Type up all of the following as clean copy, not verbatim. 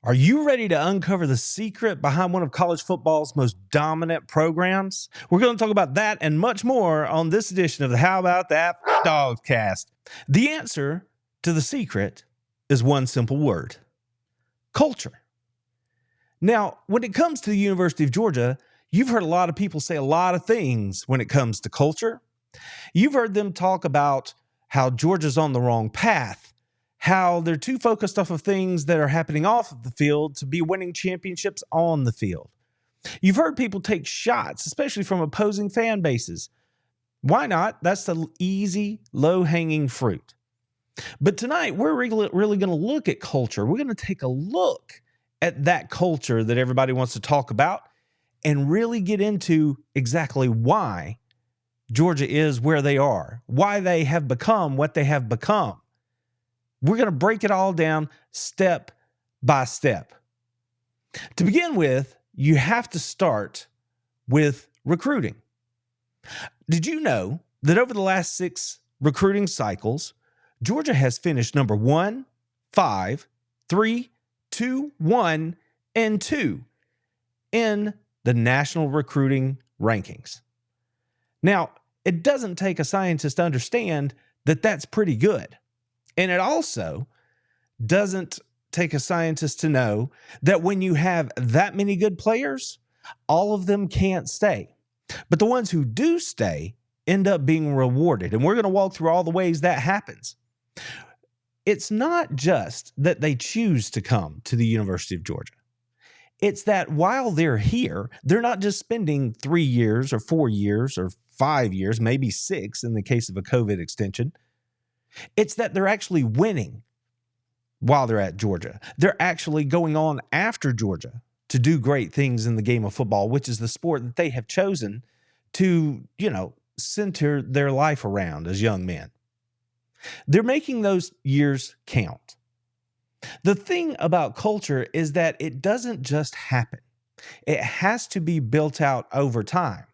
Are you ready to uncover the secret behind one of college football's most dominant programs? We're going to talk about that and much more on this edition of the How About That DAWGSCAST. The answer to the secret is one simple word: culture. Now, when it comes to the University of Georgia, you've heard a lot of people say a lot of things when it comes to culture. You've heard them talk about how Georgia's on the wrong path, how they're too focused off of things that are happening off of the field to be winning championships on the field. You've heard people take shots, especially from opposing fan bases. Why not? That's the easy, low-hanging fruit. But tonight, we're really going to look at culture. We're going to take a look at that culture that everybody wants to talk about and really get into exactly why Georgia is where they are, why they have become what they have become. We're going to break it all down step by step. To begin with, you have to start with recruiting. Did you know that over the last 6 recruiting cycles, Georgia has finished number 1, 5, 3, 2, 1, and 2 in the national recruiting rankings? Now, it doesn't take a scientist to understand that that's pretty good. And it also doesn't take a scientist to know that when you have that many good players, all of them can't stay. But the ones who do stay end up being rewarded. And we're going to walk through all the ways that happens. It's not just that they choose to come to the University of Georgia. It's that while they're here, they're not just spending 3 years or 4 years or 5 years, maybe 6 in the case of a COVID extension. It's that they're actually winning while they're at Georgia. They're actually going on after Georgia to do great things in the game of football, which is the sport that they have chosen to, center their life around as young men. They're making those years count. The thing about culture is that it doesn't just happen. It has to be built out over time.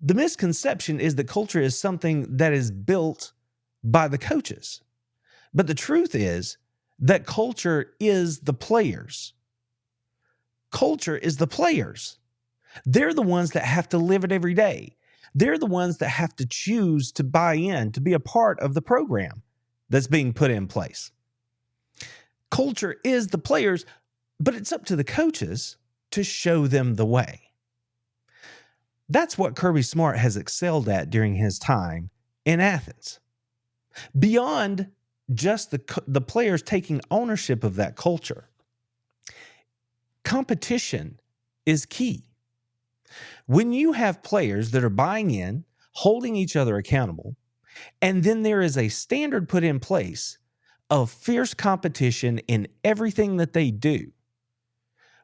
The misconception is that culture is something that is built by the coaches. But the truth is that culture is the players. Culture is the players. They're the ones that have to live it every day. They're the ones that have to choose to buy in, to be a part of the program that's being put in place. Culture is the players, but it's up to the coaches to show them the way. That's what Kirby Smart has excelled at during his time in Athens. Beyond just the players taking ownership of that culture, competition is key. When you have players that are buying in, holding each other accountable, and then there is a standard put in place of fierce competition in everything that they do,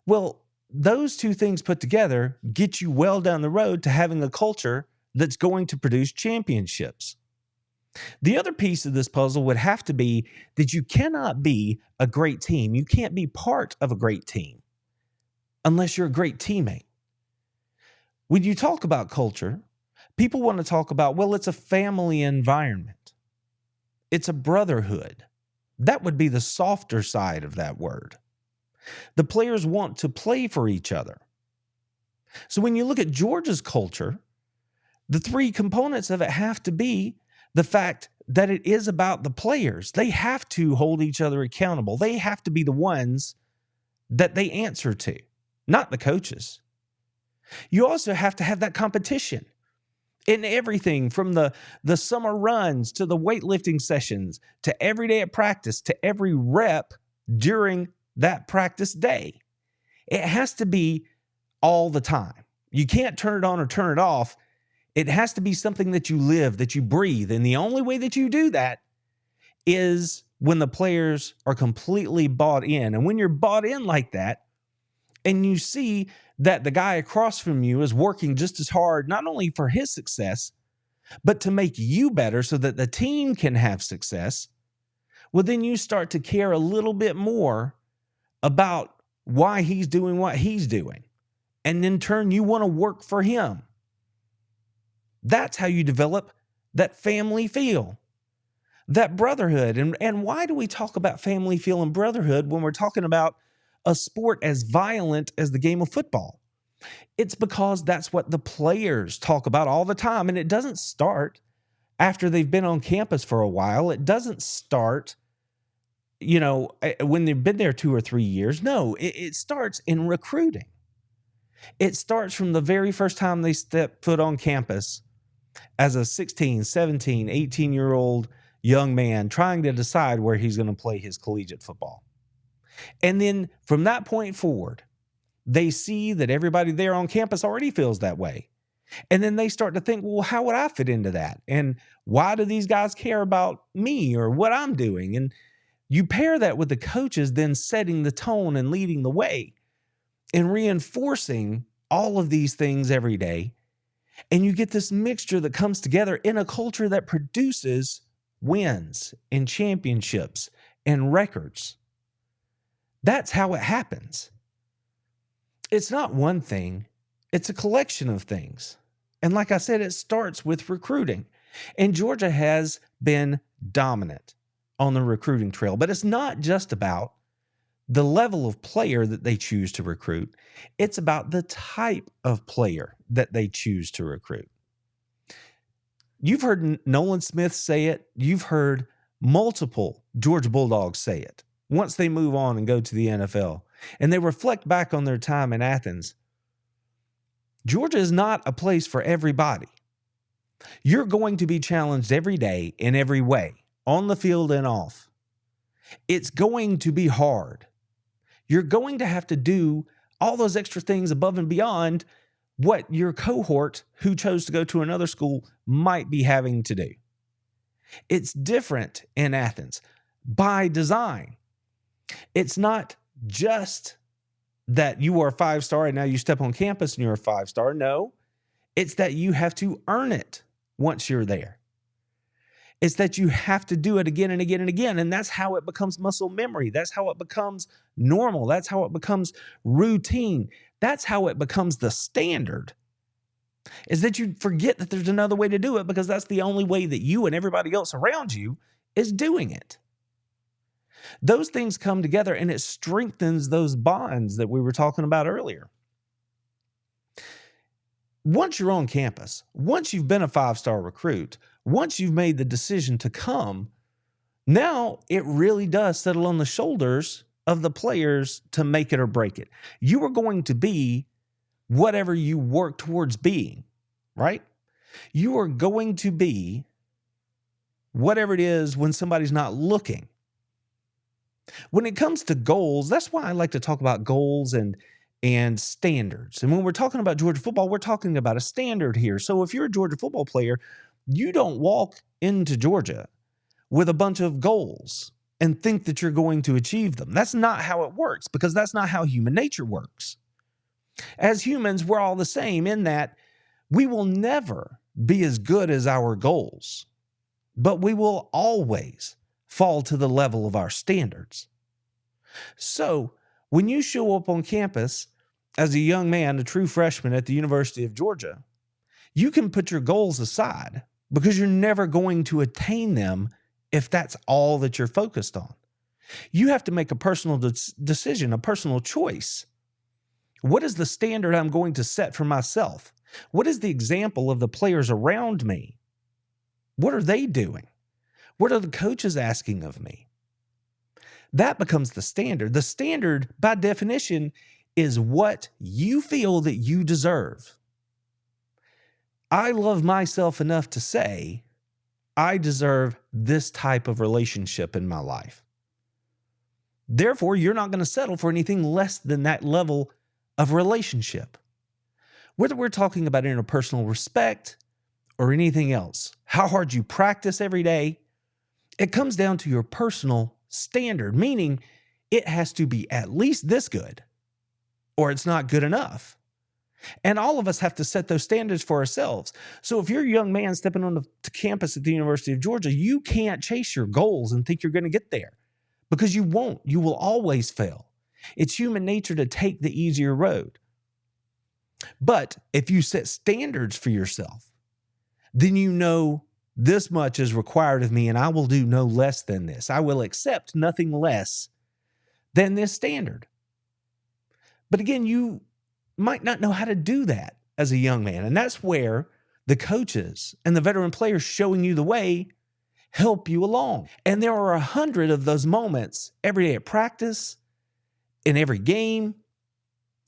well, those two things put together get you well down the road to having a culture that's going to produce championships. The other piece of this puzzle would have to be that you cannot be a great team. You can't be part of a great team unless you're a great teammate. When you talk about culture, people want to talk about, well, it's a family environment. It's a brotherhood. That would be the softer side of that word. The players want to play for each other. So when you look at Georgia's culture, the 3 components of it have to be the fact that it is about the players. They have to hold each other accountable. They have to be the ones that they answer to, not the coaches. You also have to have that competition in everything from the summer runs to the weightlifting sessions to every day at practice to every rep during that practice day. It has to be all the time. You can't turn it on or turn it off. It has to be something that you live, that you breathe. And the only way that you do that is when the players are completely bought in. And when you're bought in like that, and you see that the guy across from you is working just as hard, not only for his success, but to make you better so that the team can have success, well, then you start to care a little bit more about why he's doing what he's doing. And in turn, you want to work for him. That's how you develop that family feel, that brotherhood. And why do we talk about family feel and brotherhood when we're talking about a sport as violent as the game of football? It's because that's what the players talk about all the time. And it doesn't start after they've been on campus for a while. It doesn't start, when they've been there 2 or 3 years. No, it starts in recruiting. It starts from the very first time they step foot on campus as a 16, 17, 18-year-old young man trying to decide where he's going to play his collegiate football. And then from that point forward, they see that everybody there on campus already feels that way. And then they start to think, well, how would I fit into that? And why do these guys care about me or what I'm doing? And you pair that with the coaches then setting the tone and leading the way and reinforcing all of these things every day. And you get this mixture that comes together in a culture that produces wins and championships and records. That's how it happens. It's not one thing. It's a collection of things. And like I said, it starts with recruiting. And Georgia has been dominant on the recruiting trail. But it's not just about the level of player that they choose to recruit. It's about the type of player that they choose to recruit. You've heard Nolan Smith say it. You've heard multiple Georgia Bulldogs say it once they move on and go to the NFL. And they reflect back on their time in Athens. Georgia is not a place for everybody. You're going to be challenged every day in every way, on the field and off. It's going to be hard. You're going to have to do all those extra things above and beyond what your cohort who chose to go to another school might be having to do. It's different in Athens by design. It's not just that you are a 5-star and now you step on campus and you're a 5-star. No, it's that you have to earn it once you're there. It's that you have to do it again and again and again. And that's how it becomes muscle memory. That's how it becomes normal. That's how it becomes routine. That's how it becomes the standard, is that you forget that there's another way to do it because that's the only way that you and everybody else around you is doing it. Those things come together and it strengthens those bonds that we were talking about earlier. Once you're on campus, once you've been a 5-star recruit, once you've made the decision to come, now it really does settle on the shoulders of the players to make it or break it. You are going to be whatever you work towards being, right? You are going to be whatever it is when somebody's not looking. When it comes to goals, that's why I like to talk about goals and standards. And when we're talking about Georgia football, we're talking about a standard here. So if you're a Georgia football player, you don't walk into Georgia with a bunch of goals and think that you're going to achieve them. That's not how it works, because that's not how human nature works. As humans, we're all the same in that we will never be as good as our goals, but we will always fall to the level of our standards. So when you show up on campus as a young man, a true freshman at the University of Georgia, you can put your goals aside because you're never going to attain them if that's all that you're focused on. You have to make a personal decision, a personal choice. What is the standard I'm going to set for myself? What is the example of the players around me? What are they doing? What are the coaches asking of me? That becomes the standard. The standard, by definition, is what you feel that you deserve. I love myself enough to say, I deserve this type of relationship in my life. Therefore, you're not going to settle for anything less than that level of relationship. Whether we're talking about interpersonal respect or anything else, how hard you practice every day, it comes down to your personal standard, meaning it has to be at least this good or it's not good enough. And all of us have to set those standards for ourselves. So if you're a young man stepping on the campus at the University of Georgia, you can't chase your goals and think you're going to get there, because you won't. You will always fail. It's human nature to take the easier road. But if you set standards for yourself, then you know this much is required of me and I will do no less than this. I will accept nothing less than this standard. But again, you might not know how to do that as a young man. And that's where the coaches and the veteran players showing you the way help you along. And there are 100 of those moments every day at practice, in every game,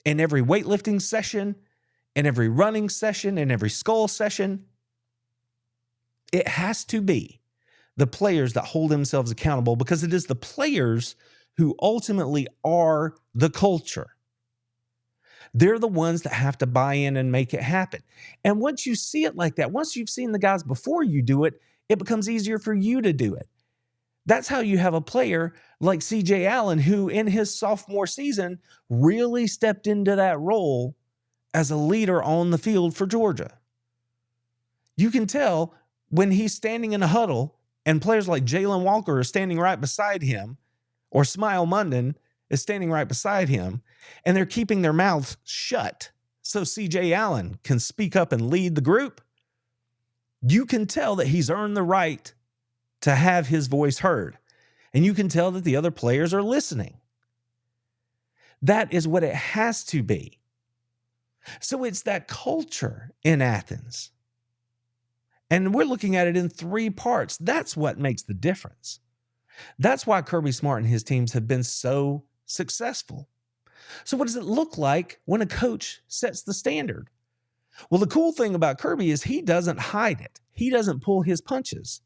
in every weightlifting session, in every running session, in every skull session. It has to be the players that hold themselves accountable, because it is the players who ultimately are the culture. They're the ones that have to buy in and make it happen. And once you see it like that, once you've seen the guys before you do it, it becomes easier for you to do it. That's how you have a player like CJ Allen, who in his sophomore season really stepped into that role as a leader on the field for Georgia. You can tell when he's standing in a huddle and players like Jalen Walker are standing right beside him, or Smile Munden is standing right beside him, and they're keeping their mouths shut so CJ Allen can speak up and lead the group. You can tell that he's earned the right to have his voice heard. And you can tell that the other players are listening. That is what it has to be. So it's that culture in Athens. And we're looking at it in 3 parts. That's what makes the difference. That's why Kirby Smart and his teams have been so successful. So what does it look like when a coach sets the standard? Well, the cool thing about Kirby is he doesn't hide it. He doesn't pull his punches.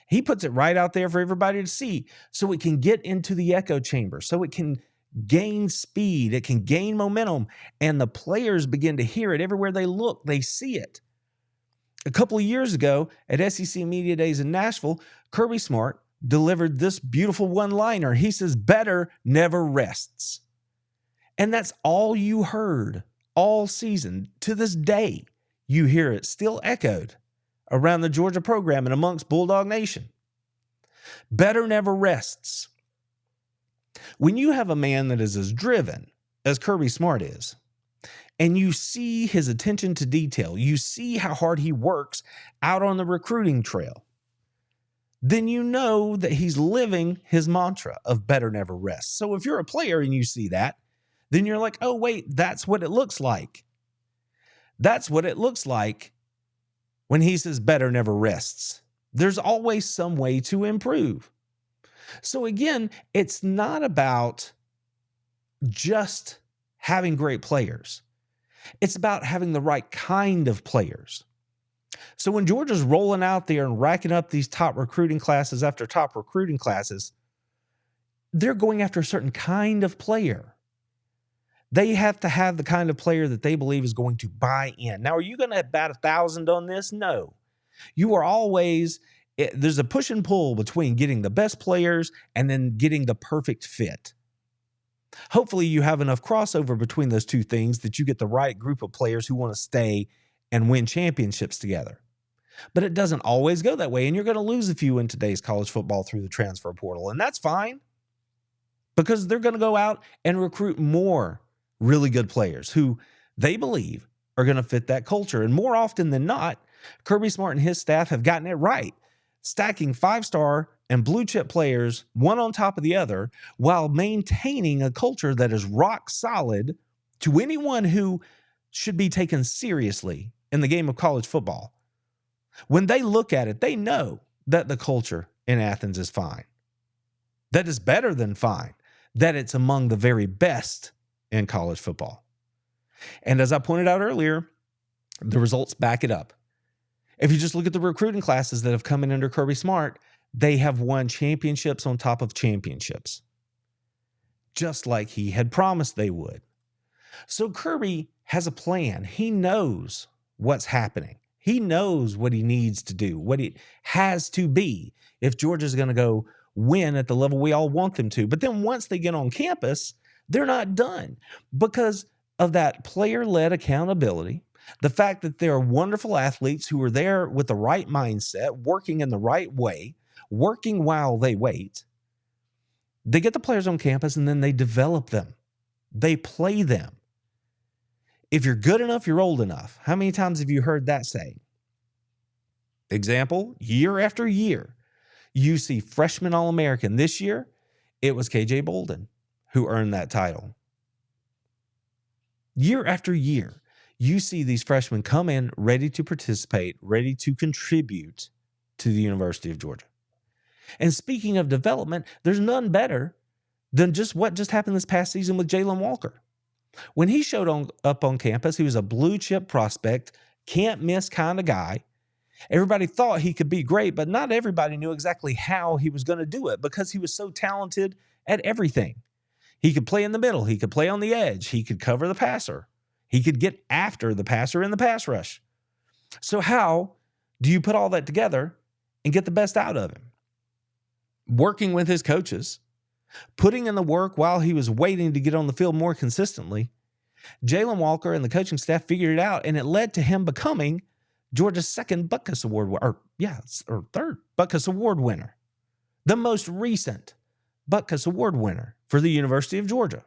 He puts it right out there for everybody to see, so it can get into the echo chamber, so it can gain speed, it can gain momentum, and the players begin to hear it everywhere they look. They see it. A couple of years ago at SEC Media Days in Nashville, Kirby Smart delivered this beautiful one-liner. He says, "Better never rests." And that's all you heard all season. To this day, you hear it still echoed around the Georgia program and amongst Bulldog Nation. Better never rests. When you have a man that is as driven as Kirby Smart is, and you see his attention to detail, you see how hard he works out on the recruiting trail, then you know that he's living his mantra of better never rest. So if you're a player and you see that, then you're like, oh, wait, that's what it looks like. That's what it looks like when he says better never rests. There's always some way to improve. So again, it's not about just having great players. It's about having the right kind of players. So when Georgia's rolling out there and racking up these top recruiting classes after top recruiting classes, they're going after a certain kind of player. They have to have the kind of player that they believe is going to buy in. Now, are you going to bat 1,000 on this? No. You are always, there's a push and pull between getting the best players and then getting the perfect fit. Hopefully you have enough crossover between those two things that you get the right group of players who want to stay and win championships together. But it doesn't always go that way, and you're going to lose a few in today's college football through the transfer portal, and that's fine because they're going to go out and recruit more really good players who they believe are going to fit that culture. And more often than not, Kirby Smart and his staff have gotten it right, stacking 5-star and blue chip players one on top of the other while maintaining a culture that is rock solid to anyone who should be taken seriously in the game of college football. When they look at it, they know that the culture in Athens is fine, that it's better than fine, that it's among the very best in college football. And as I pointed out earlier, the results back it up. If you just look at the recruiting classes that have come in under Kirby Smart, they have won championships on top of championships, just like he had promised they would. So Kirby has a plan. He knows what's happening. He knows what he needs to do, what it has to be if Georgia's going to go win at the level we all want them to. But then once they get on campus, they're not done because of that player-led accountability, the fact that there are wonderful athletes who are there with the right mindset, working in the right way, working while they wait. They get the players on campus and then they develop them. They play them. If you're good enough, you're old enough. How many times have you heard that saying? Example, year after year, you see freshman All-American. This year, it was KJ Bolden who earned that title. Year after year, you see these freshmen come in ready to participate, ready to contribute to the University of Georgia. And speaking of development, there's none better than just what just happened this past season with Jalen Walker. When he showed up on campus, he was a blue chip prospect, can't miss kind of guy. Everybody thought he could be great, but not everybody knew exactly how he was going to do it because he was so talented at everything. He could play in the middle. He could play on the edge. He could cover the passer. He could get after the passer in the pass rush. So how do you put all that together and get the best out of him? Working with his coaches, putting in the work while he was waiting to get on the field more consistently, Jalen Walker and the coaching staff figured it out, and it led to him becoming Georgia's second Butkus Award, or third Butkus Award winner, the most recent Butkus Award winner for the University of Georgia.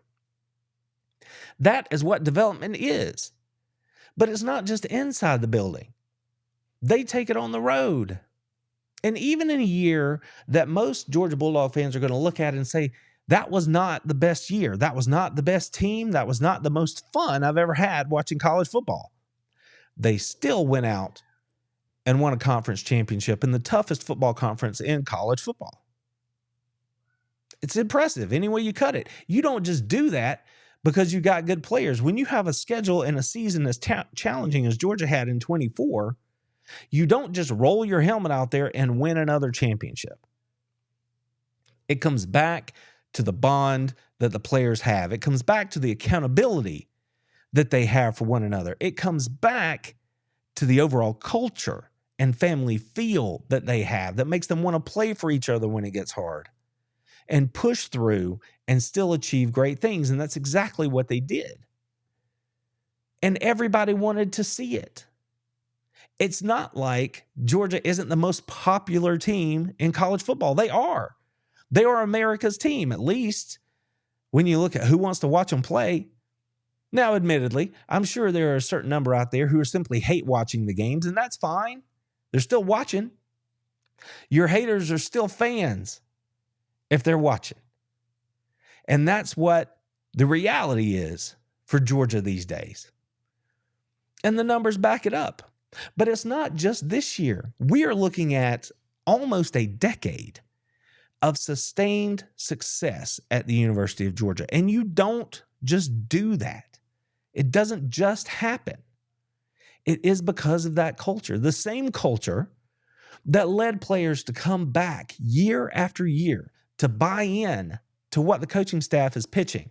That is what development is. But it's not just inside the building. They take it on the road. And even in a year that most Georgia Bulldog fans are going to look at and say, that was not the best year. That was not the best team. That was not the most fun I've ever had watching college football. They still went out and won a conference championship in the toughest football conference in college football. It's impressive any way you cut it. You don't just do that because you got good players. When you have a schedule and a season as challenging as Georgia had in 24, you don't just roll your helmet out there and win another championship. It comes back to the bond that the players have. It comes back to the accountability that they have for one another. It comes back to the overall culture and family feel that they have that makes them want to play for each other when it gets hard and push through and still achieve great things. And that's exactly what they did. And everybody wanted to see it. It's not like Georgia isn't the most popular team in college football. They are. They are America's team, at least when you look at who wants to watch them play. Now, admittedly, I'm sure there are a certain number out there who simply hate watching the games, and that's fine. They're still watching. Your haters are still fans if they're watching. And that's what the reality is for Georgia these days. And the numbers back it up. But it's not just this year. We are looking at almost a decade of sustained success at the University of Georgia. And you don't just do that. It doesn't just happen. It is because of that culture. The same culture that led players to come back year after year to buy in to what the coaching staff is pitching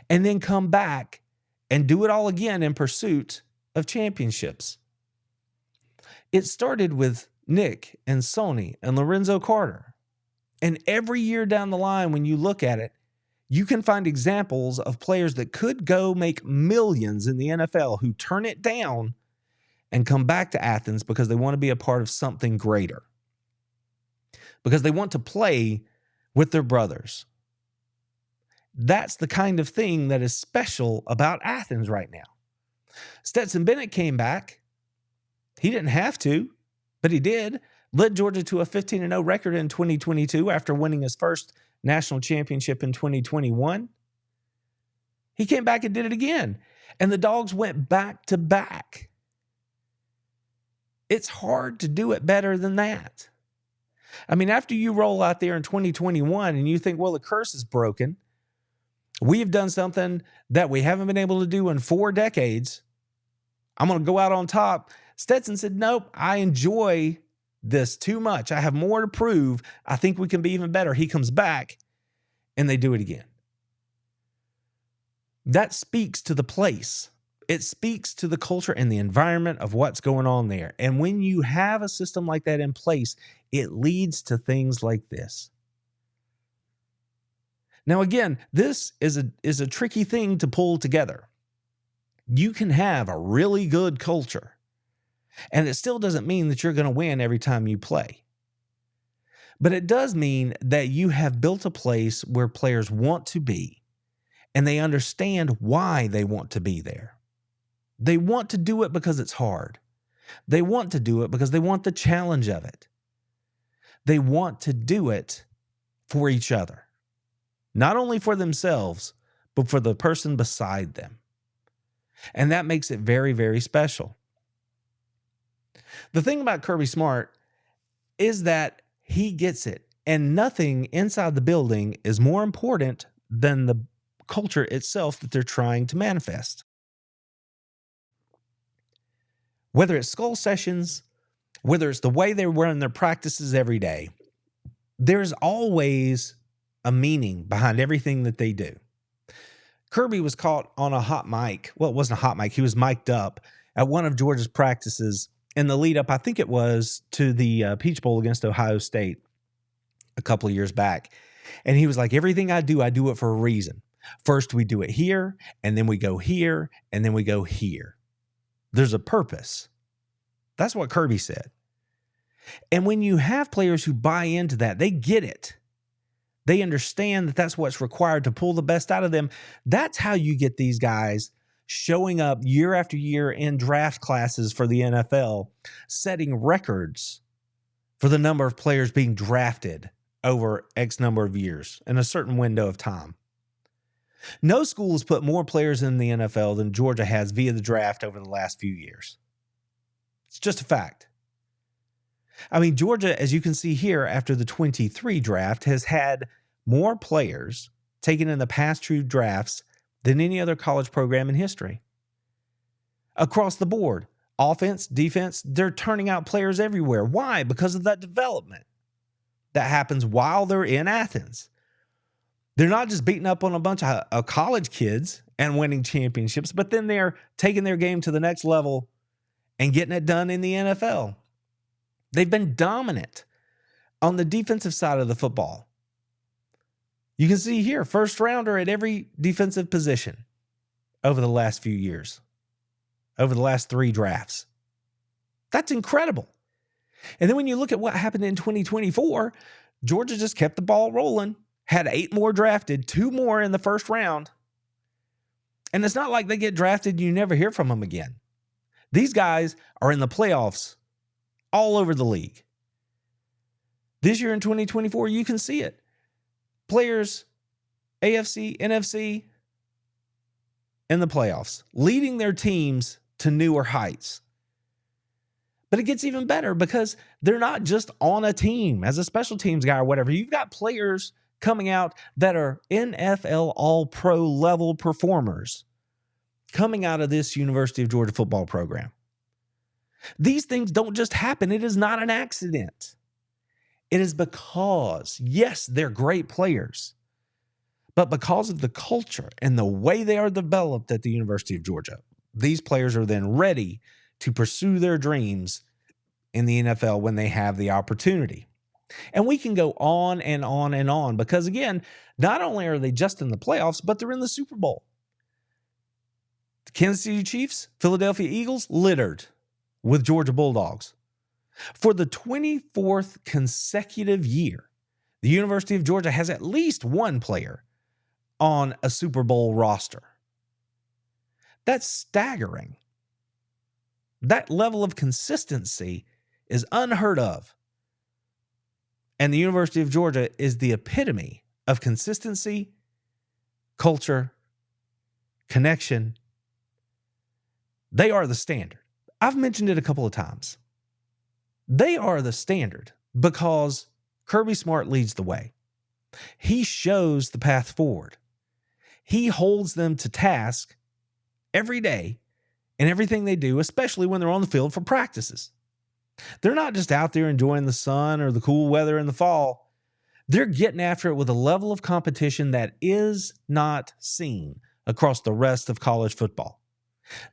and then come back and do it all again in pursuit of championships. It started with Nick and Sony and Lorenzo Carter. And every year down the line, when you look at it, you can find examples of players that could go make millions in the NFL who turn it down and come back to Athens because they want to be a part of something greater. Because they want to play with their brothers. That's the kind of thing that is special about Athens right now. Stetson Bennett came back. He didn't have to, but he did. Led Georgia to a 15-0 record in 2022 after winning his first national championship in 2021. He came back and did it again. And the Dogs went back to back. It's hard to do it better than that. I mean, after you roll out there in 2021 and you think, well, the curse is broken. We've done something that we haven't been able to do in 4 decades. I'm going to go out on top. Stetson said, nope, I enjoy this too much. I have more to prove. I think we can be even better. He comes back and they do it again. That speaks to the place. It speaks to the culture and the environment of what's going on there. And when you have a system like that in place, it leads to things like this. Now, again, this is a tricky thing to pull together. You can have a really good culture, and it still doesn't mean that you're going to win every time you play. But it does mean that you have built a place where players want to be, and they understand why they want to be there. They want to do it because it's hard. They want to do it because they want the challenge of it. They want to do it for each other. Not only for themselves, but for the person beside them. And that makes it very, very special. The thing about Kirby Smart is that he gets it, and nothing inside the building is more important than the culture itself that they're trying to manifest. Whether it's skull sessions, whether it's the way they run their practices every day, there's always a meaning behind everything that they do. Kirby was caught on a hot mic. Well, it wasn't a hot mic. He was mic'd up at one of Georgia's practices in the lead up, I think it was, to the Peach Bowl against Ohio State a couple of years back. And he was like, everything I do it for a reason. First, we do it here, and then we go here, and then we go here. There's a purpose. That's what Kirby said. And when you have players who buy into that, they get it. They understand that that's what's required to pull the best out of them. That's how you get these guys showing up year after year in draft classes for the NFL, setting records for the number of players being drafted over X number of years in a certain window of time. No school has put more players in the NFL than Georgia has via the draft over the last few years. It's just a fact. I mean, Georgia, as you can see here, after the 23 draft, has had more players taken in the past two drafts than any other college program in history. Across the board, offense, defense, they're turning out players everywhere. Why? Because of that development that happens while they're in Athens. They're not just beating up on a bunch of college kids and winning championships, but then they're taking their game to the next level and getting it done in the NFL. They've been dominant on the defensive side of the football. You can see here, first rounder at every defensive position over the last few years, over the last 3 drafts. That's incredible. And then when you look at what happened in 2024, Georgia just kept the ball rolling, had 8 more drafted, 2 more in the first round. And it's not like they get drafted and you never hear from them again. These guys are in the playoffs all over the league. This year in 2024, you can see it. Players, AFC, NFC, in the playoffs, leading their teams to newer heights. But it gets even better because they're not just on a team as a special teams guy or whatever. You've got players coming out that are NFL All-Pro level performers coming out of this University of Georgia football program. These things don't just happen. It is not an accident. It is because, yes, they're great players, but because of the culture and the way they are developed at the University of Georgia, these players are then ready to pursue their dreams in the NFL when they have the opportunity. And we can go on and on and on because, again, not only are they just in the playoffs, but they're in the Super Bowl. The Kansas City Chiefs, Philadelphia Eagles, littered with Georgia Bulldogs. For the 24th consecutive year, the University of Georgia has at least one player on a Super Bowl roster. That's staggering. That level of consistency is unheard of. And the University of Georgia is the epitome of consistency, culture, connection. They are the standard. I've mentioned it a couple of times. They are the standard because Kirby Smart leads the way. He shows the path forward. He holds them to task every day in everything they do, especially when they're on the field for practices. They're not just out there enjoying the sun or the cool weather in the fall. They're getting after it with a level of competition that is not seen across the rest of college football.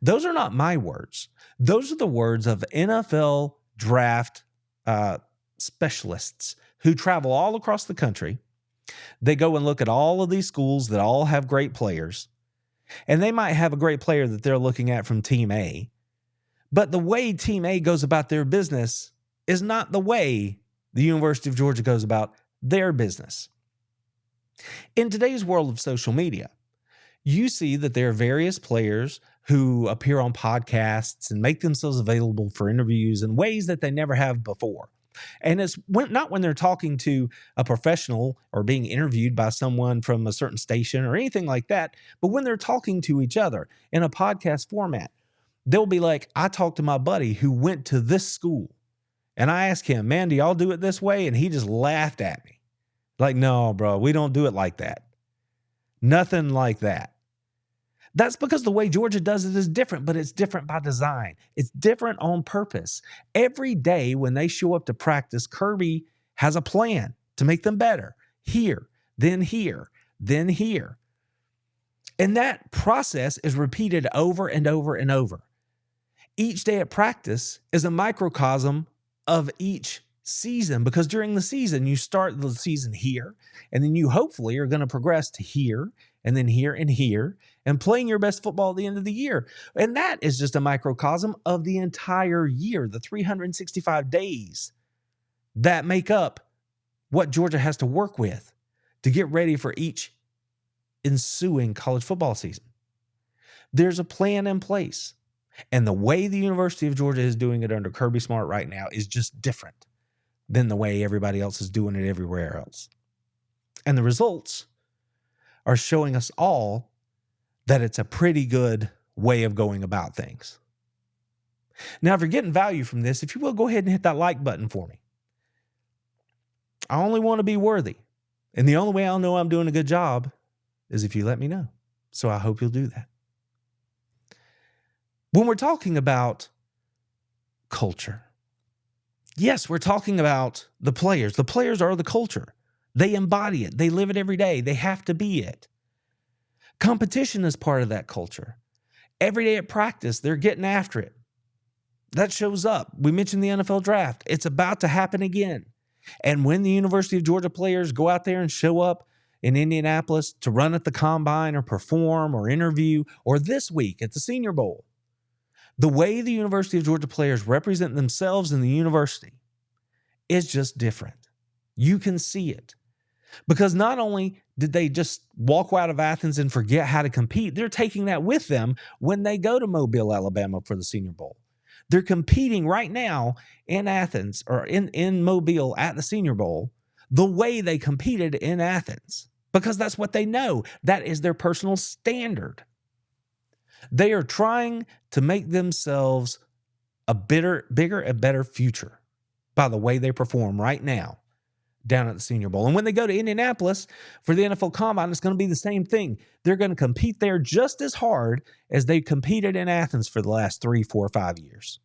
Those are not my words. Those are the words of NFL draft specialists who travel all across the country. They go and look at all of these schools that all have great players. And they might have a great player that they're looking at from Team A. But the way Team A goes about their business is not the way the University of Georgia goes about their business. In today's world of social media, you see that there are various players who appear on podcasts and make themselves available for interviews in ways that they never have before. And it's not when they're talking to a professional or being interviewed by someone from a certain station or anything like that, but when they're talking to each other in a podcast format. They'll be like, I talked to my buddy who went to this school, and I asked him, man, do y'all do it this way? And he just laughed at me. Like, no, bro, we don't do it like that. Nothing like that. That's because the way Georgia does it is different, but it's different by design. It's different on purpose. Every day when they show up to practice, Kirby has a plan to make them better. Here, then here, then here. And that process is repeated over and over and over. Each day at practice is a microcosm of each season, because during the season, you start the season here, and then you hopefully are going to progress to here, and then here and here, and playing your best football at the end of the year. And that is just a microcosm of the entire year, the 365 days that make up what Georgia has to work with to get ready for each ensuing college football season. There's a plan in place. And the way the University of Georgia is doing it under Kirby Smart right now is just different than the way everybody else is doing it everywhere else. And the results are showing us all that it's a pretty good way of going about things. Now, if you're getting value from this, if you will, go ahead and hit that like button for me. I only want to be worthy. And the only way I'll know I'm doing a good job is if you let me know. So I hope you'll do that. When we're talking about culture, yes, we're talking about the players. The players are the culture. They embody it. They live it every day. They have to be it. Competition is part of that culture. Every day at practice, they're getting after it. That shows up. We mentioned the NFL draft. It's about to happen again. And when the University of Georgia players go out there and show up in Indianapolis to run at the combine or perform or interview, or this week at the Senior Bowl, the way the University of Georgia players represent themselves in the university is just different. You can see it. Because not only did they just walk out of Athens and forget how to compete, they're taking that with them when they go to Mobile, Alabama for the Senior Bowl. They're competing right now in Athens or in Mobile at the Senior Bowl the way they competed in Athens, because that's what they know. That is their personal standard. They are trying to make themselves a bigger and better future by the way they perform right now down at the Senior Bowl. And when they go to Indianapolis for the NFL Combine, it's going to be the same thing. They're going to compete there just as hard as they competed in Athens for the last 3, 4, 5 years.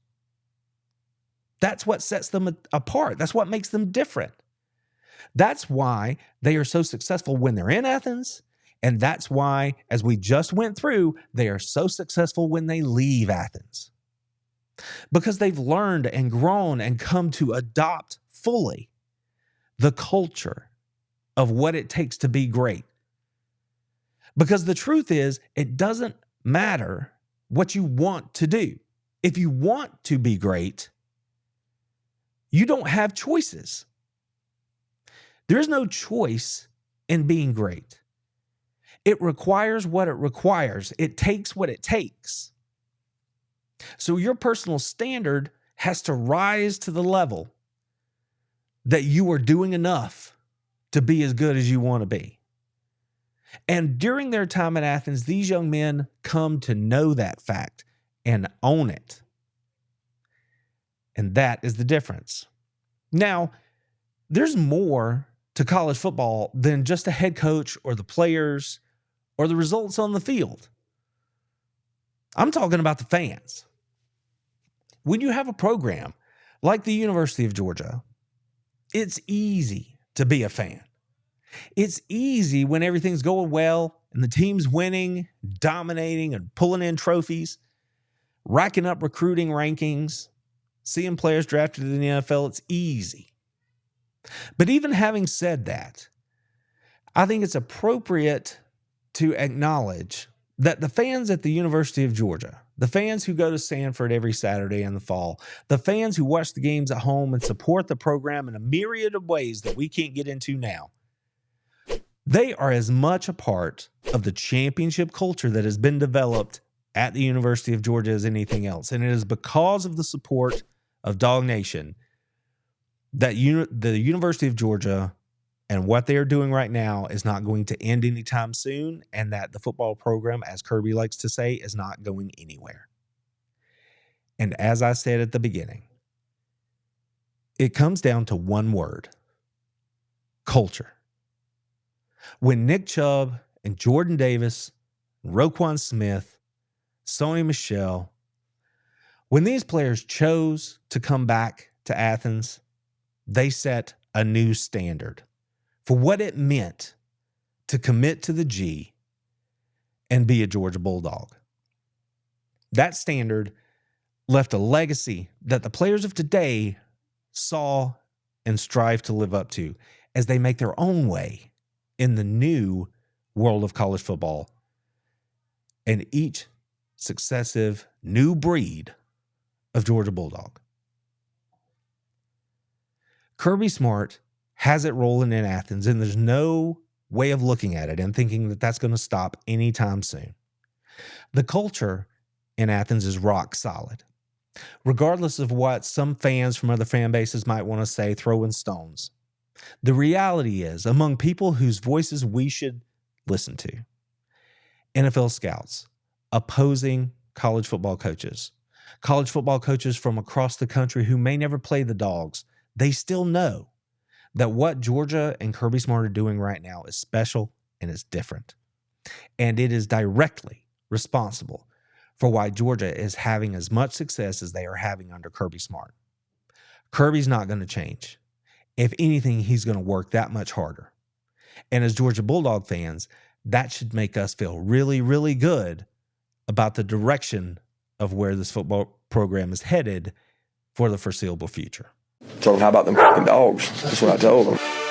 That's what sets them apart. That's what makes them different. That's why they are so successful when they're in Athens. And that's why, as we just went through, they are so successful when they leave Athens. Because they've learned and grown and come to adopt fully the culture of what it takes to be great. Because the truth is, it doesn't matter what you want to do. If you want to be great, you don't have choices. There is no choice in being great. It requires what it requires. It takes what it takes. So your personal standard has to rise to the level that you are doing enough to be as good as you want to be. And during their time at Athens, these young men come to know that fact and own it. And that is the difference. Now, there's more to college football than just a head coach or the players or the results on the field. I'm talking about the fans. When you have a program like the University of Georgia, it's easy to be a fan. It's easy when everything's going well and the team's winning, dominating, and pulling in trophies, racking up recruiting rankings, seeing players drafted in the NFL. It's easy. But even having said that, I think it's appropriate to acknowledge that the fans at the University of Georgia, the fans who go to Sanford every Saturday in the fall, the fans who watch the games at home and support the program in a myriad of ways that we can't get into now, they are as much a part of the championship culture that has been developed at the University of Georgia as anything else. And it is because of the support of Dog Nation that the University of Georgia and what they are doing right now is not going to end anytime soon, and that the football program, as Kirby likes to say, is not going anywhere. And as I said at the beginning, it comes down to one word: culture. When Nick Chubb and Jordan Davis, Roquan Smith, Sony Michel, when these players chose to come back to Athens, they set a new standard for what it meant to commit to the G and be a Georgia Bulldog. That standard left a legacy that the players of today saw and strive to live up to as they make their own way in the new world of college football and each successive new breed of Georgia Bulldog. Kirby Smart has it rolling in Athens, and there's no way of looking at it and thinking that that's going to stop anytime soon. The culture in Athens is rock solid. Regardless of what some fans from other fan bases might want to say, throwing stones, the reality is, among people whose voices we should listen to, NFL scouts, opposing college football coaches from across the country who may never play the Dogs, they still know that what Georgia and Kirby Smart are doing right now is special and it's different. And it is directly responsible for why Georgia is having as much success as they are having under Kirby Smart. Kirby's not going to change. If anything, he's going to work that much harder. And as Georgia Bulldog fans, that should make us feel really, really good about the direction of where this football program is headed for the foreseeable future. Told them, how about them fucking dogs? That's what I told them.